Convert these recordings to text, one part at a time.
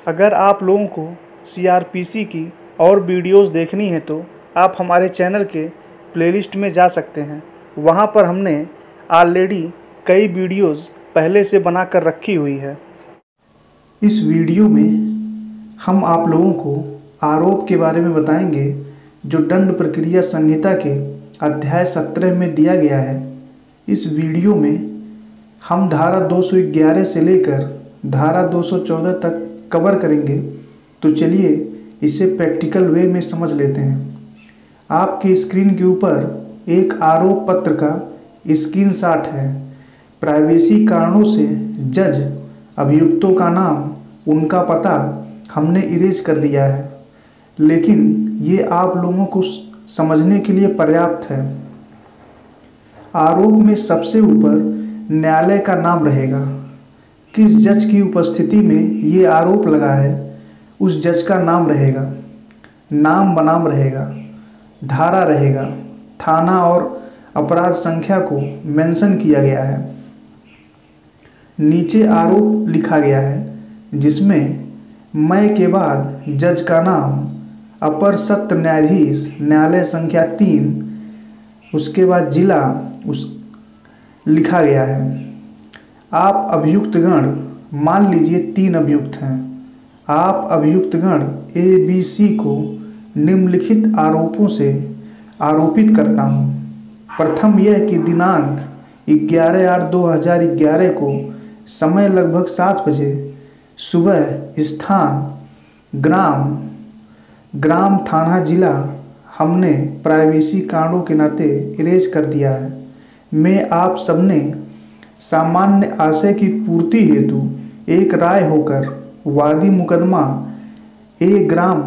अगर आप लोगों को सीआरपीसी की और वीडियोस देखनी है तो आप हमारे चैनल के प्लेलिस्ट में जा सकते हैं। वहां पर हमने ऑलरेडी कई वीडियोस पहले से बना कर रखी हुई है। इस वीडियो में हम आप लोगों को आरोप के बारे में बताएंगे जो दंड प्रक्रिया संहिता के अध्याय 17 में दिया गया है। इस वीडियो में हम धारा 211 से लेकर धारा 214 तक कवर करेंगे। तो चलिए इसे प्रैक्टिकल वे में समझ लेते हैं। आपके स्क्रीन के ऊपर एक आरोप पत्र का स्क्रीनशॉट है। प्राइवेसी कारणों से जज अभियुक्तों का नाम, उनका पता हमने इरेज कर दिया है, लेकिन ये आप लोगों को समझने के लिए पर्याप्त है। आरोप में सबसे ऊपर न्यायालय का नाम रहेगा। किस जज की उपस्थिति में ये आरोप लगा है उस जज का नाम रहेगा, नाम बनाम रहेगा, धारा रहेगा, थाना और अपराध संख्या को मेंशन किया गया है। नीचे आरोप लिखा गया है जिसमें मैं के बाद जज का नाम, अपर सत्र न्यायाधीश न्यायालय संख्या 3, उसके बाद जिला लिखा गया है। आप अभियुक्तगण, मान लीजिए 3 अभियुक्त हैं। आप अभियुक्तगण ABC को निम्नलिखित आरोपों से आरोपित करता हूँ। प्रथम यह कि दिनांक 11/8/2011 को समय लगभग 7 बजे सुबह, स्थान ग्राम थाना जिला हमने प्राइवेसी कारणों के नाते इरेज कर दिया है। मैं आप सबने सामान्य आशय की पूर्ति हेतु एक राय होकर वादी मुकदमा ग्राम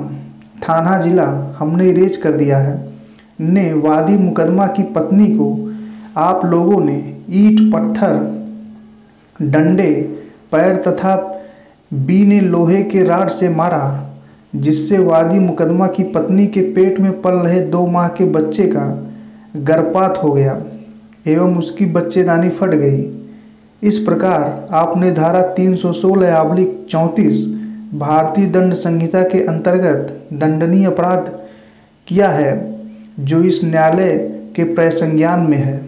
थाना जिला हमने इरेज कर दिया है। ने वादी मुकदमा की पत्नी को आप लोगों ने ईंट, पत्थर, डंडे, पैर तथा बी ने लोहे के राड से मारा, जिससे वादी मुकदमा की पत्नी के पेट में पल रहे 2 माह के बच्चे का गर्भपात हो गया एवं उसकी बच्चेदानी फट गई। इस प्रकार आपने धारा 316/34 भारतीय दंड संहिता के अंतर्गत दंडनीय अपराध किया है, जो इस न्यायालय के प्रसंज्ञान में है।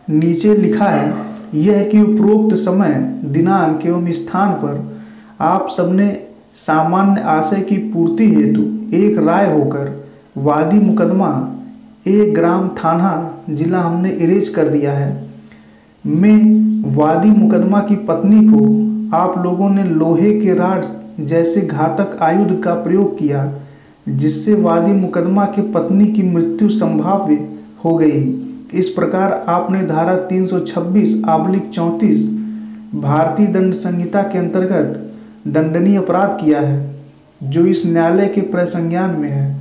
नीचे लिखा है यह कि उपरोक्त समय, दिनांक एवं स्थान पर आप सबने सामान्य आशय की पूर्ति हेतु एक राय होकर वादी मुकदमा ग्राम थाना जिला हमने इरेज कर दिया है। में वादी मुकदमा की पत्नी को आप लोगों ने लोहे के राड जैसे घातक आयुध का प्रयोग किया, जिससे वादी मुकदमा की पत्नी की मृत्यु संभाव्य हो गई। इस प्रकार आपने धारा 326/34 भारतीय दंड संहिता के अंतर्गत दंडनीय अपराध किया है, जो इस न्यायालय के प्रसंज्ञान में है।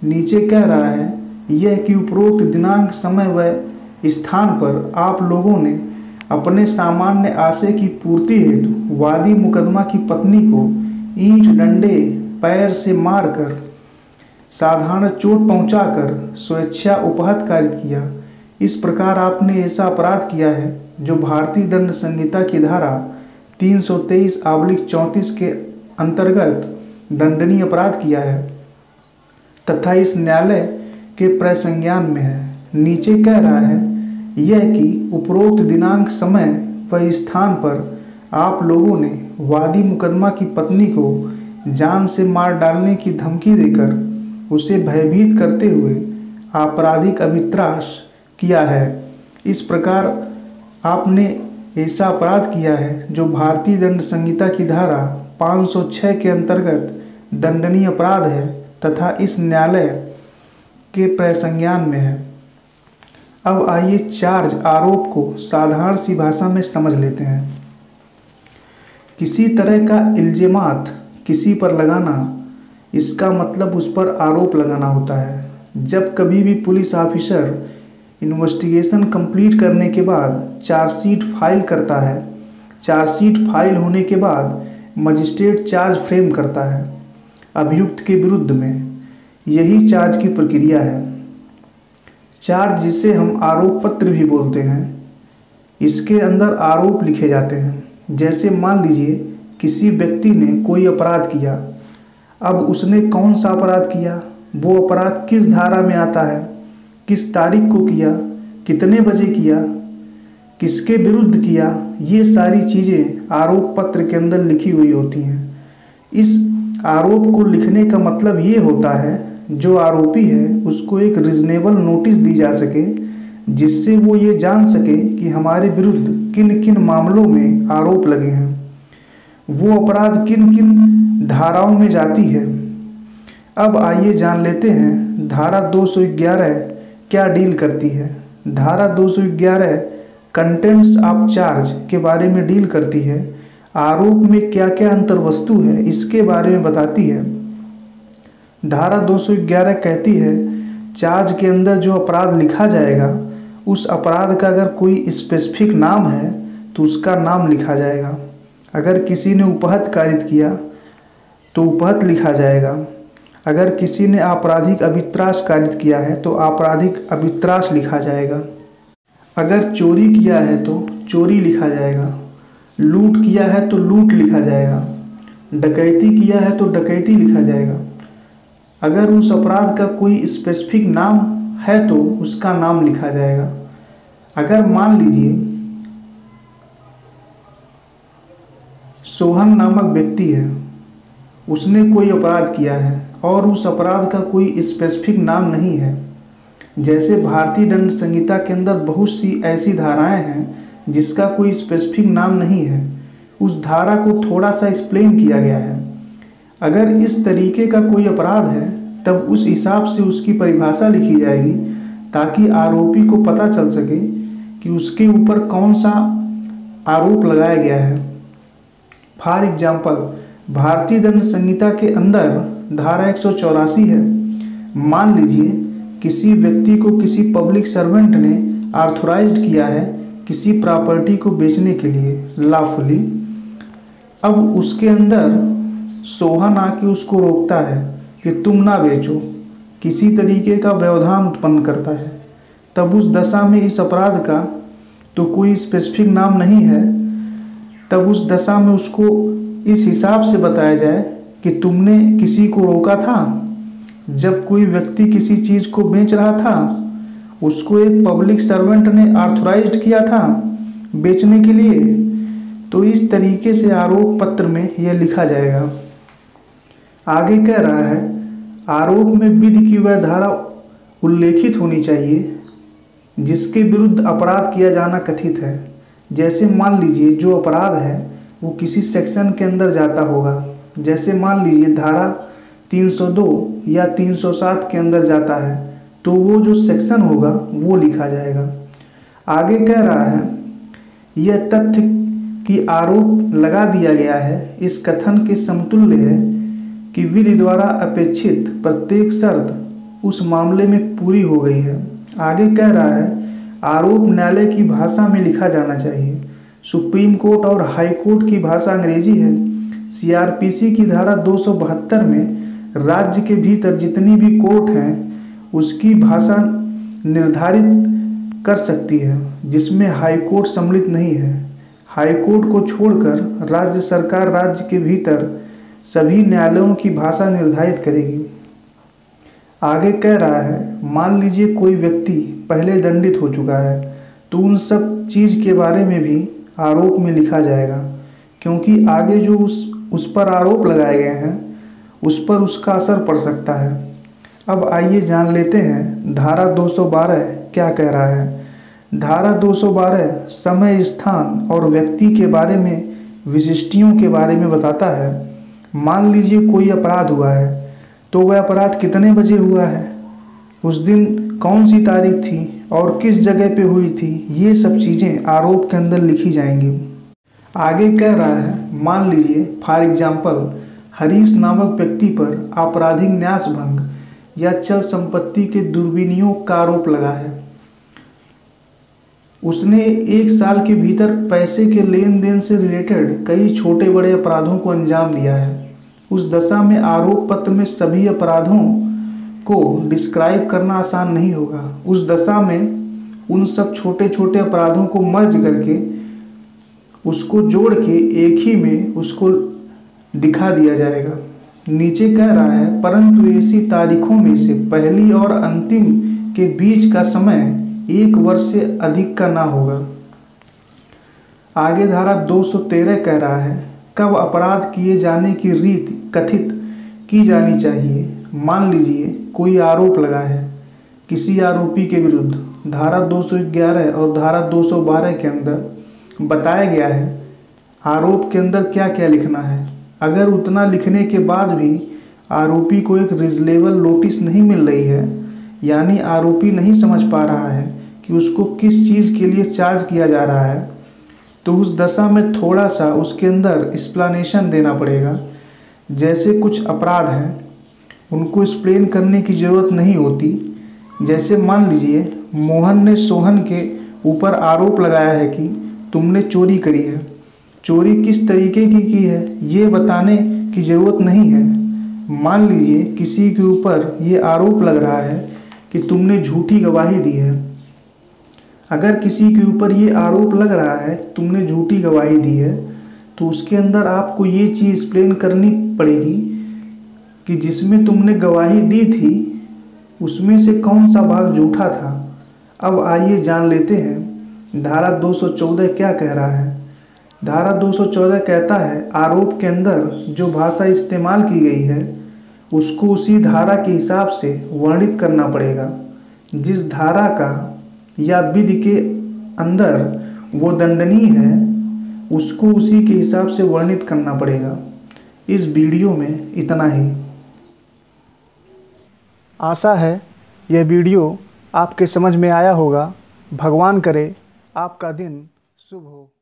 नीचे कह रहा है यह कि उपरोक्त दिनांक, समय व स्थान पर आप लोगों ने अपने सामान्य आशय की पूर्ति हेतु वादी मुकदमा की पत्नी को ईंट, डंडे, पैर से मारकर साधारण चोट पहुंचाकर स्वेच्छा उपहत कारित किया। इस प्रकार आपने ऐसा अपराध किया है जो भारतीय दंड संहिता की धारा 323/34 के अंतर्गत दंडनीय अपराध किया है तथा इस न्यायालय के प्रसंज्ञान में है। नीचे कह रहा है यह कि उपरोक्त दिनांक, समय व स्थान पर आप लोगों ने वादी मुकदमा की पत्नी को जान से मार डालने की धमकी देकर उसे भयभीत करते हुए आपराधिक अभित्रास किया है। इस प्रकार आपने ऐसा अपराध किया है जो भारतीय दंड संहिता की धारा 506 के अंतर्गत दंडनीय अपराध है तथा इस न्यायालय के प्रसंज्ञान में है। अब आइए चार्ज, आरोप को साधारण सी भाषा में समझ लेते हैं। किसी तरह का इल्ज़ामात किसी पर लगाना, इसका मतलब उस पर आरोप लगाना होता है। जब कभी भी पुलिस ऑफिसर इन्वेस्टिगेशन कंप्लीट करने के बाद चार्जशीट फाइल करता है, चार्जशीट फाइल होने के बाद मजिस्ट्रेट चार्ज फ्रेम करता है अभियुक्त के विरुद्ध में। यही चार्ज की प्रक्रिया है। चार्ज, जिसे हम आरोप पत्र भी बोलते हैं, इसके अंदर आरोप लिखे जाते हैं। जैसे मान लीजिए किसी व्यक्ति ने कोई अपराध किया। अब उसने कौन सा अपराध किया, वो अपराध किस धारा में आता है, किस तारीख को किया, कितने बजे किया, किसके विरुद्ध किया, ये सारी चीज़ें आरोप पत्र के अंदर लिखी हुई होती हैं। इस आरोप को लिखने का मतलब ये होता है जो आरोपी है उसको एक रीजनेबल नोटिस दी जा सके, जिससे वो ये जान सके कि हमारे विरुद्ध किन किन मामलों में आरोप लगे हैं, वो अपराध किन किन धाराओं में जाती है। अब आइए जान लेते हैं धारा 211 क्या डील करती है। धारा 211 कंटेंट्स ऑफ चार्ज के बारे में डील करती है। आरोप में क्या क्या अंतर्वस्तु है इसके बारे में बताती है। धारा 211 कहती है चार्ज के अंदर जो अपराध लिखा जाएगा उस अपराध का अगर कोई स्पेसिफिक नाम है तो उसका नाम लिखा जाएगा। अगर किसी ने उपहत कारित किया तो उपहत लिखा जाएगा। अगर किसी ने आपराधिक अभित्रास कारित किया है तो आपराधिक अभित्रास लिखा जाएगा। अगर चोरी किया है तो चोरी लिखा जाएगा। लूट किया है तो लूट लिखा जाएगा। डकैती किया है तो डकैती लिखा जाएगा। अगर उस अपराध का कोई स्पेसिफिक नाम है तो उसका नाम लिखा जाएगा। अगर मान लीजिए सोहन नामक व्यक्ति है, उसने कोई अपराध किया है और उस अपराध का कोई स्पेसिफिक नाम नहीं है, जैसे भारतीय दंड संहिता के अंदर बहुत सी ऐसी धाराएं हैं जिसका कोई स्पेसिफिक नाम नहीं है, उस धारा को थोड़ा सा एक्सप्लेन किया गया है। अगर इस तरीके का कोई अपराध है तब उस हिसाब से उसकी परिभाषा लिखी जाएगी ताकि आरोपी को पता चल सके कि उसके ऊपर कौन सा आरोप लगाया गया है। फॉर एग्जाम्पल भारतीय दंड संहिता के अंदर धारा 184 है। मान लीजिए किसी व्यक्ति को किसी पब्लिक सर्वेंट ने ऑथराइज्ड किया है किसी प्रॉपर्टी को बेचने के लिए लॉफुली। अब उसके अंदर सोहन आके उसको रोकता है कि तुम ना बेचो, किसी तरीके का व्यवधान उत्पन्न करता है, तब उस दशा में इस अपराध का तो कोई स्पेसिफिक नाम नहीं है। तब उस दशा में उसको इस हिसाब से बताया जाए कि तुमने किसी को रोका था। जब कोई व्यक्ति किसी चीज़ को बेच रहा था उसको एक पब्लिक सर्वेंट ने ऑथराइज्ड किया था बेचने के लिए, तो इस तरीके से आरोप पत्र में यह लिखा जाएगा। आगे कह रहा है आरोप में विधि की वह धारा उल्लेखित होनी चाहिए जिसके विरुद्ध अपराध किया जाना कथित है। जैसे मान लीजिए जो अपराध है वो किसी सेक्शन के अंदर जाता होगा, जैसे मान लीजिए धारा 302 या 307 के अंदर जाता है तो वो जो सेक्शन होगा वो लिखा जाएगा। आगे कह रहा है यह तथ्य कि आरोप लगा दिया गया है इस कथन के समतुल्य है कि विधि द्वारा अपेक्षित प्रत्येक शर्त उस मामले में पूरी हो गई है। आगे कह रहा है आरोप न्यायालय की भाषा में लिखा जाना चाहिए। सुप्रीम कोर्ट और हाई कोर्ट की भाषा अंग्रेजी है। सीआरपीसी की धारा 272 में राज्य के भीतर जितनी भी कोर्ट हैं उसकी भाषा निर्धारित कर सकती है जिसमें हाई कोर्ट सम्मिलित नहीं है। हाई कोर्ट को छोड़कर राज्य सरकार राज्य के भीतर सभी न्यायालयों की भाषा निर्धारित करेगी। आगे कह रहा है मान लीजिए कोई व्यक्ति पहले दंडित हो चुका है तो उन सब चीज़ के बारे में भी आरोप में लिखा जाएगा, क्योंकि आगे जो उस पर आरोप लगाए गए हैं उस पर उसका असर पड़ सकता है। अब आइए जान लेते हैं धारा 212 क्या कह रहा है। धारा 212 समय, स्थान और व्यक्ति के बारे में विशिष्टियों के बारे में बताता है। मान लीजिए कोई अपराध हुआ है तो वह अपराध कितने बजे हुआ है, उस दिन कौन सी तारीख थी और किस जगह पे हुई थी, ये सब चीज़ें आरोप के अंदर लिखी जाएंगी। आगे कह रहा है मान लीजिए फॉर एग्जाम्पल हरीश नामक व्यक्ति पर आपराधिक न्यास भंग या चल संपत्ति के दुर्विनियोग का आरोप लगा है। उसने 1 साल के भीतर पैसे के लेन देन से रिलेटेड कई छोटे बड़े अपराधों को अंजाम दिया है। उस दशा में आरोप पत्र में सभी अपराधों को डिस्क्राइब करना आसान नहीं होगा। उस दशा में उन सब छोटे छोटे अपराधों को मर्ज करके उसको जोड़ के एक ही में उसको दिखा दिया जाएगा। नीचे कह रहा है, परंतु ऐसी तारीखों में से पहली और अंतिम के बीच का समय 1 वर्ष से अधिक का ना होगा। आगे धारा 213 कह रहा है, कब अपराध किए जाने की रीत कथित की जानी चाहिए। मान लीजिए कोई आरोप लगा है किसी आरोपी के विरुद्ध, धारा 211 और धारा 212 के अंदर बताया गया है आरोप के अंदर क्या क्या लिखना है। अगर उतना लिखने के बाद भी आरोपी को एक रिजनेबल नोटिस नहीं मिल रही है, यानी आरोपी नहीं समझ पा रहा है कि उसको किस चीज़ के लिए चार्ज किया जा रहा है, तो उस दशा में थोड़ा सा उसके अंदर एक्सप्लेनेशन देना पड़ेगा। जैसे कुछ अपराध हैं उनको एक्सप्लेन करने की ज़रूरत नहीं होती। जैसे मान लीजिए मोहन ने सोहन के ऊपर आरोप लगाया है कि तुमने चोरी करी है। चोरी किस तरीके की है ये बताने की ज़रूरत नहीं है। मान लीजिए किसी के ऊपर ये आरोप लग रहा है कि तुमने झूठी गवाही दी है। अगर किसी के ऊपर ये आरोप लग रहा है तुमने झूठी गवाही दी है, तो उसके अंदर आपको ये चीज़ एक्सप्लेन करनी पड़ेगी कि जिसमें तुमने गवाही दी थी उसमें से कौन सा भाग झूठा था। अब आइए जान लेते हैं धारा 214 क्या कह रहा है। धारा 214 कहता है, आरोप के अंदर जो भाषा इस्तेमाल की गई है उसको उसी धारा के हिसाब से वर्णित करना पड़ेगा। जिस धारा का या विधि के अंदर वो दंडनीय है उसको उसी के हिसाब से वर्णित करना पड़ेगा। इस वीडियो में इतना ही। आशा है यह वीडियो आपके समझ में आया होगा। भगवान करे आपका दिन शुभ हो।